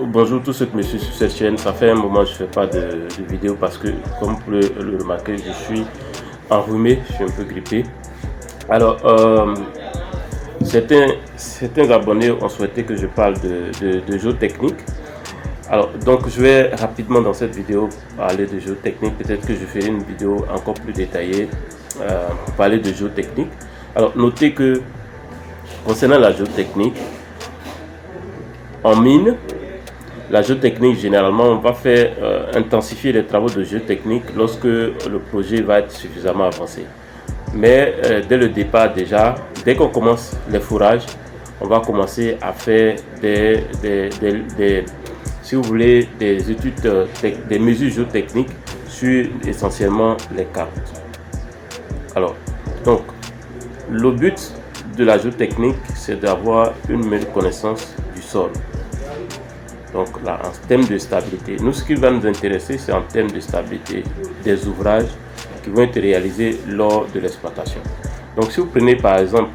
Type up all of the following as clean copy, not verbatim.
Bonjour tous ceux qui me suivent sur cette chaîne. Ça fait un moment que je ne fais pas de vidéo parce que, comme vous pouvez le remarquer, je suis enrhumé, je suis un peu grippé. Alors, certains abonnés ont souhaité que je parle de géotechnique. Alors, donc je vais rapidement dans cette vidéo parler de géotechnique. Peut-être que je ferai une vidéo encore plus détaillée pour parler de géotechnique. Alors, notez que concernant la géotechnique, en mine, la géotechnique, généralement, on va faire intensifier les travaux de géotechnique lorsque le projet va être suffisamment avancé. Mais dès le départ déjà, dès qu'on commence les fourrages, on va commencer à faire si vous voulez, des études, des mesures géotechniques sur essentiellement les carottes. Alors, donc, le but de la géotechnique, c'est d'avoir une meilleure connaissance du sol. Donc là, en termes de stabilité, nous, ce qui va nous intéresser, c'est en termes de stabilité des ouvrages qui vont être réalisés lors de l'exploitation. Donc, si vous prenez par exemple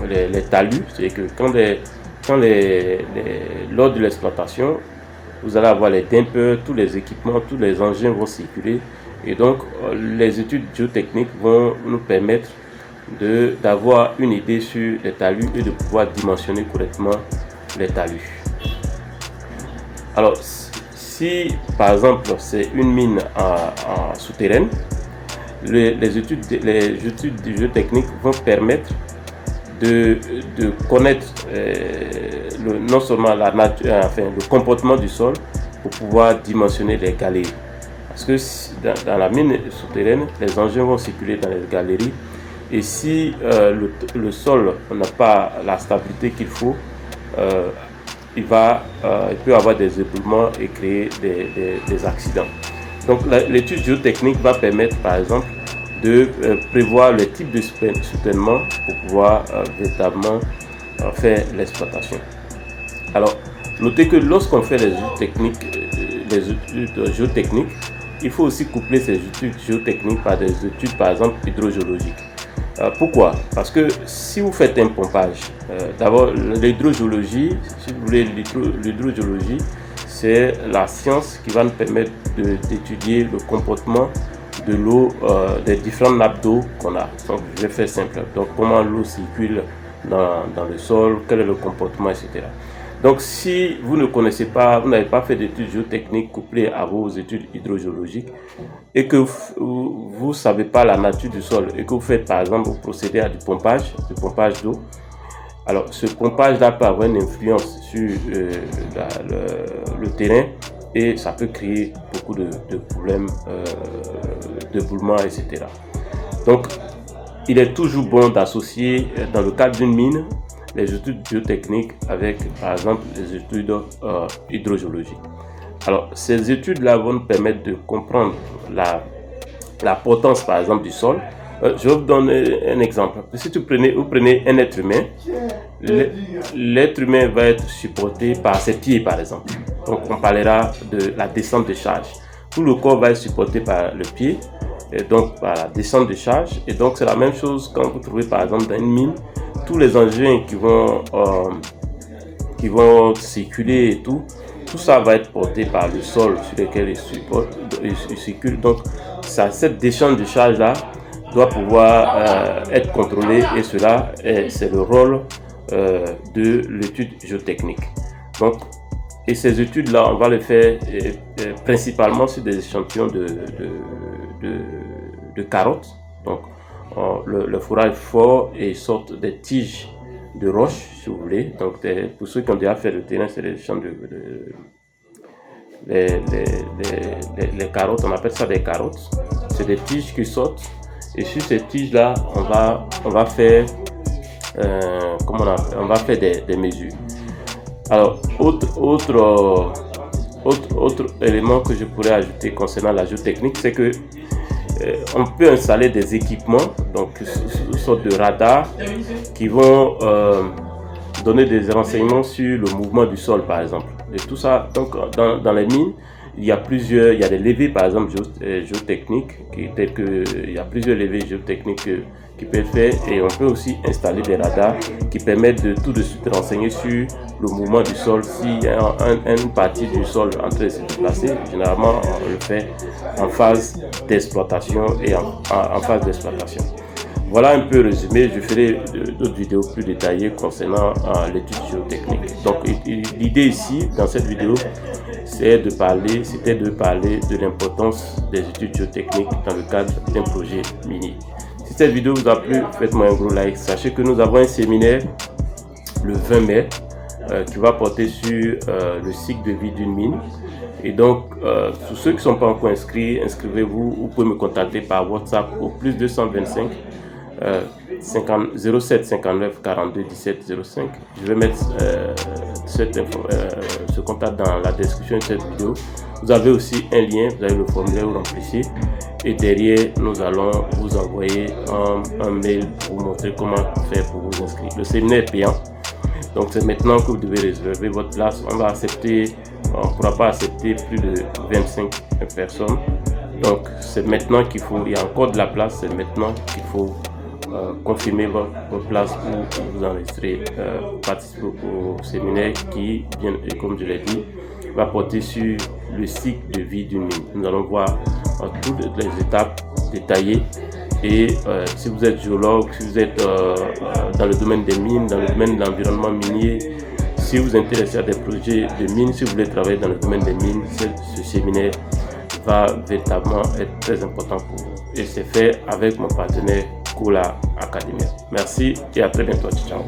les talus, c'est que lors de l'exploitation, vous allez avoir les dampers, tous les équipements, tous les engins vont circuler. Et donc, les études géotechniques vont nous permettre d'avoir une idée sur les talus et de pouvoir dimensionner correctement les talus. Alors, si par exemple c'est une mine en souterraine, les études géotechniques vont permettre de connaître non seulement la nature, enfin, le comportement du sol pour pouvoir dimensionner les galeries. Parce que dans la mine souterraine, les engins vont circuler dans les galeries. Et si le sol n'a pas la stabilité qu'il faut, il peut avoir des éboulements et créer des accidents. Donc l'étude géotechnique va permettre par exemple de prévoir le type de soutènement pour pouvoir véritablement faire l'exploitation. Alors, notez que lorsqu'on fait les études géotechniques, il faut aussi coupler ces études géotechniques par des études par exemple hydrogéologiques. Pourquoi? Parce que si vous faites un pompage, d'abord l'hydrogéologie, si vous voulez, l'hydrogéologie, c'est la science qui va nous permettre d'étudier le comportement de l'eau, des différentes nappes d'eau qu'on a. Donc je vais faire simple. Donc comment l'eau circule dans le sol, quel est le comportement, etc. Donc si vous ne connaissez pas, vous n'avez pas fait d'études géotechniques couplées à vos études hydrogéologiques et que vous ne savez pas la nature du sol et que vous faites par exemple, vous procédez à du pompage d'eau, alors ce pompage-là peut avoir une influence sur le terrain et ça peut créer beaucoup de problèmes d'éboulement, etc. Donc il est toujours bon d'associer dans le cadre d'une mine les études géotechniques avec par exemple les études hydrogéologiques. Alors ces études-là vont nous permettre de comprendre la potence par exemple du sol. Je vais vous donner un exemple. Si vous prenez un être humain, l'être humain va être supporté par ses pieds par exemple. Donc on parlera de la descente de charge. Tout le corps va être supporté par le pied, et donc par la descente de charge. Et donc c'est la même chose quand vous trouvez par exemple dans une mine, tous les engins qui vont circuler et tout ça va être porté par le sol sur lequel il circule. Donc cette descente de charge là doit pouvoir être contrôlée et cela c'est le rôle de l'étude géotechnique. Donc, et ces études là on va les faire principalement sur des échantillons de carottes. Donc le fourrage fort et sortent des tiges de roche si vous voulez. Donc pour ceux qui ont déjà fait le terrain, c'est des champs les carottes, on appelle ça des carottes. C'est des tiges qui sortent et sur ces tiges là on va faire des mesures. Alors autre élément que je pourrais ajouter concernant la géotechnique, c'est que on peut installer des équipements, donc une sorte de radar qui vont donner des renseignements sur le mouvement du sol par exemple. Et tout ça, donc dans les mines, il y a des levées par exemple géotechniques, il y a plusieurs levées géotechniques qui peuvent être faites, et on peut aussi installer des radars qui permettent de tout de suite renseigner sur le mouvement du sol. S'il y a une partie du sol en train de se déplacer, généralement on le fait en phase d'exploitation et en phase d'exploitation. Voilà un peu résumé. Je ferai d'autres vidéos plus détaillées concernant l'étude géotechnique. Donc l'idée ici, dans cette vidéo, c'était de parler de l'importance des études géotechniques dans le cadre d'un projet minier. Si cette vidéo vous a plu, faites-moi un gros like. Sachez que nous avons un séminaire le 20 mai qui va porter sur le cycle de vie d'une mine. Et donc, pour ceux qui ne sont pas encore inscrits, inscrivez-vous. Vous pouvez me contacter par WhatsApp au plus 225 07 59 42 17 05. Je vais mettre ce contact dans la description de cette vidéo. Vous avez aussi un lien, vous avez le formulaire, vous remplissez, et derrière nous allons vous envoyer un mail pour vous montrer comment faire pour vous inscrire. Le séminaire est payant, donc c'est maintenant que vous devez réserver votre place. On ne pourra pas accepter plus de 25 personnes, donc c'est maintenant qu'il faut, il y a encore de la place, c'est maintenant qu'il faut confirmer votre place pour vous enregistrer, participer au séminaire qui, bien, comme je l'ai dit, va porter sur le cycle de vie d'une mine. Nous allons voir toutes les étapes détaillées, et si vous êtes géologue, si vous êtes dans le domaine des mines, dans le domaine de l'environnement minier, si vous vous intéressez à des projets de mines, si vous voulez travailler dans le domaine des mines, ce séminaire va véritablement être très important pour vous. Et c'est fait avec mon partenaire Kola Academy. Merci et à très bientôt. Ciao.